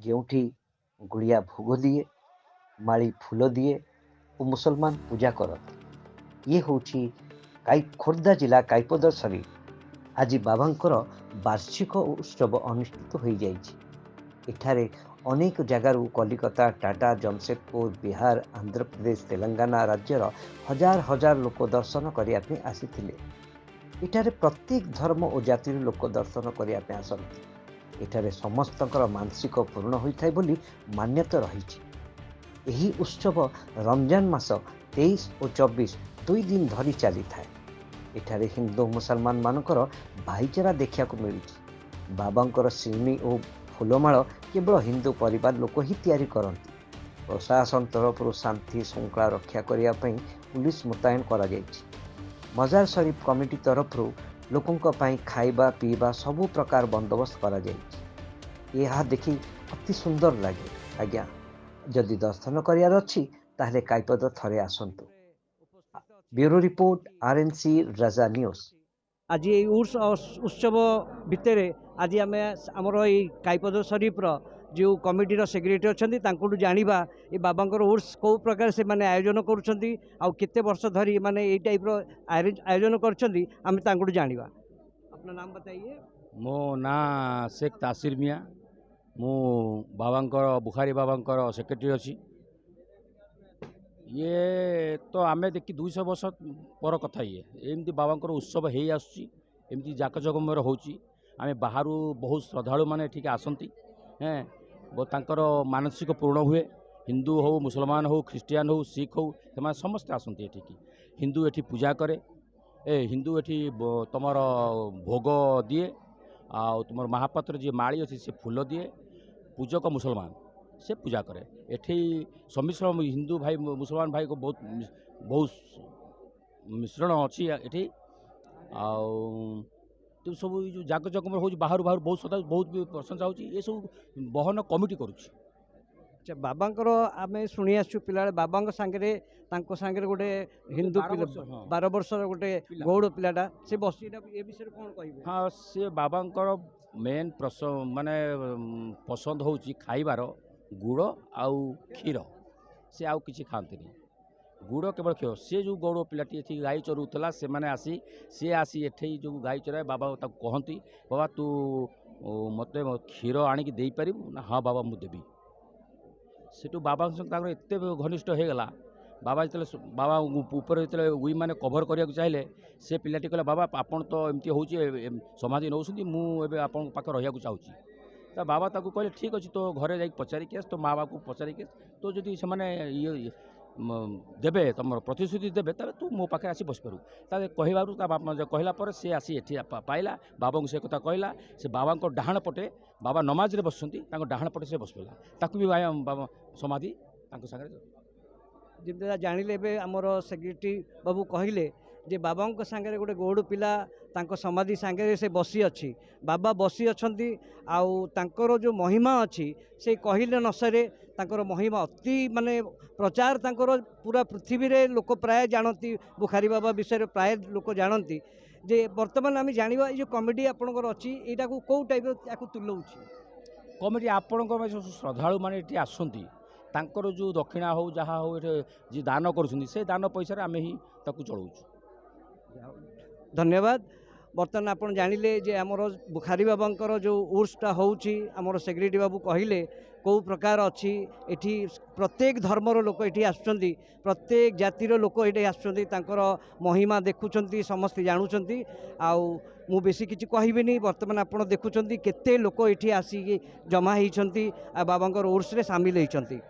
ଯେଉଁଠି गुड़िया भोग दिए, माली फूल दिए और मुसलमान पूजा करती। ये हूँ खोर्धा जिला काईपदसरी आज बाबांकर वार्षिक उत्सव अनुष्ठित हो जाइछि। एठारे अनेक जगारू कलिकता, टाटा, जमशेदपुर, बिहार, आंध्र प्रदेश, तेलंगाना राज्यर हजार हजार लोक दर्शन करने पे आसीथिले। एठारे प्रत्येक धर्म और जातिर लोक दर्शन करने पे आसନ୍ତି। एठारे समस्तଙ୍କର मानसिक पूर्ण होइथाय बोली मान्यता रहिछि। ଏହି ଉତ୍ସବ ରମଜାନ ମାସ 23 ଓ 24 ଦୁଇ ଦିନ ଧରି ଚାଲିଥାଏ। ଏଠାରେ ହିନ୍ଦୁ ମୁସଲମାନ ମାନଙ୍କର ଭାଇଚାରା ଦେଖିବାକୁ ମିଳୁଛି। ବାବାଙ୍କର ଶିଉଳି ଓ ଫୁଲମାଳ କେବଳ ହିନ୍ଦୁ ପରିବାର ଲୋକ ହିଁ ତିଆରି କରନ୍ତି। ପ୍ରଶାସନ ତରଫରୁ ଶାନ୍ତି ଶୃଙ୍ଖଳା ରକ୍ଷା କରିବା ପାଇଁ ପୁଲିସ ମୁତୟନ କରାଯାଇଛି। ମଜାର ଶରୀଫ କମିଟି ତରଫରୁ ଲୋକଙ୍କ ପାଇଁ ଖାଇବା ପିଇବା ସବୁ ପ୍ରକାର ବନ୍ଦୋବସ୍ତ କରାଯାଇଛି। ଏହା ଦେଖି ଅତି ସୁନ୍ଦର ଲାଗେ। ଆଜ୍ଞା, जदि दर्शन करार अच्छी ताहले काईपद थरे आसंतु। ब्यूरो रिपोर्ट आरएनसी राजा न्यूज। आज ये उत्सव भितर आज आम आमर ये काईपद शरीफ्र जो कमिटीर सेक्रेटरी अच्छा जाना ये बाबांकर उर्स कौ प्रकार से माने आयोजन करते वर्ष धरी माने ये टाइप आयोजन कर जाना। अपना नाम बताइए। मो ना शेख तासिर मिया, मु बाबांकर बुखारी बाबांकर सेक्रेटरी अच्छी। ये तो आम देखी 200 वर्ष पर कथा ये एमती बाबांकर उत्सव हो आसमती जाकजकमर होमें बाहर बहुत श्रद्धालु मैंने ठीक आसती हैं तांकर मानसिक पूर्ण हुए। हिंदू हो, मुसलमान हो, ख्रीस्टियान हो, सिख हो, समस्ते आसती एठिकी। हिंदू एठी पूजा करे, हिंदू एठी तुमर भोग दिए, आ तुम महापात्र जी माड़ी अच्छी से फूल दिए। पूजक मुसलमान से पूजा करे। एठी सम्मिश्रण हिंदू भाई मुसलमान भाई को बहुत बहुत मिश्रण अच्छी एठी। तो सब जो जाकजकम हो बाहर बाहर बहुत सदा बहुत भी प्रशंसा होची। ये सब बहन कमिटी करुची। अच्छा, बाबांकर आम शुणी आसु पिला बाबा सांगे गोटे हिंदू 12 वर्ष गोटे गौड़ पिलाटा से बसी ए विषय कौन कह? हाँ, सी बाबांकर मेन माने पसंद होची खाइबार गुड़ आउ क्षीर। से आउ किसी खाती गुड़ केवल क्षीर। सी जो गौड़ पिलाटी ये गाई चरुला से मैंने आसी सी आसी एठे जो गाई चराए बाबा कहती बाबा तू मत क्षीर आणिकी दे पारू ना? हाँ बाबा मुझे देवी। सेठू बाबा एत घनिष्ठ हो गला। बाबा जो बाबा ऊपर जो उई मैंने कभर करने चाहिए से पिलाटी कहला बाबा आपन तो एमती हो समाधि नौ मुझे आपन पाखे रहा चाहूँगी। तो बाबा ताकू कहले ठीक अच्छे तो घरे जा पचारिक आस, तो माँ बाप को पचारिक आस, तो जदि से ये देवे तुम प्रतिश्रुति देवे तेज तू मो पाखे आसी बस पारू। कहबारू बापा कहला पर से आसी एठी पाइला बाबा को से कथा कहला। से बाबा को डाहाण पटे बाबा नमाज रे बसुंती डाहाण पटे से बस पड़ा ताकू भी बाबा समाधि सागर जिते जानिले बे आमर सेक्रेटरी बाबू कहले जे बाबा सांगे गोटे गौड़ पिला तांको समाधि सांगे से बसी अच्छी। बाबा बसी अच्छी आउ तांकर जो महिमा अच्छी से कहले न सरे। तांकर महिमा अति माने प्रचार तांकर पूरा पृथ्वी रे लोक प्राय जानती। बुखारी बाबा विषय प्राय लोक जानती। जे वर्तमान आम जाना ये कमिटी आपंकर अच्छी यहाँ को कौ टाइप तुलाऊँ कमिटी आपण श्रद्धालु मैंने ये आसती तांकर जो दक्षिणा हो जहाँ हो जी दान करुँच से दान पैसा आम ही चलाऊ। धन्यवाद। बर्तमान आप जानिले जे आमर बुखारी बाबांकर जो उर्सटा होउची आमर सेक्रेटरी बाबू कहले कौ प्रकार अच्छी एठी प्रत्येक धर्मर लोक ये आसुचंती, प्रत्येक जातिर लोक ये आसुचंती, तांकर महिमा देखुचंती, समस्ते जानुचंती। आउ मु बेसी किछि कहबिनी। वर्तमान आपण देखुचंती केते लोक ये आसिक जमा होइचंती आ बाबांकर उर्स रे शामिल होइचंती।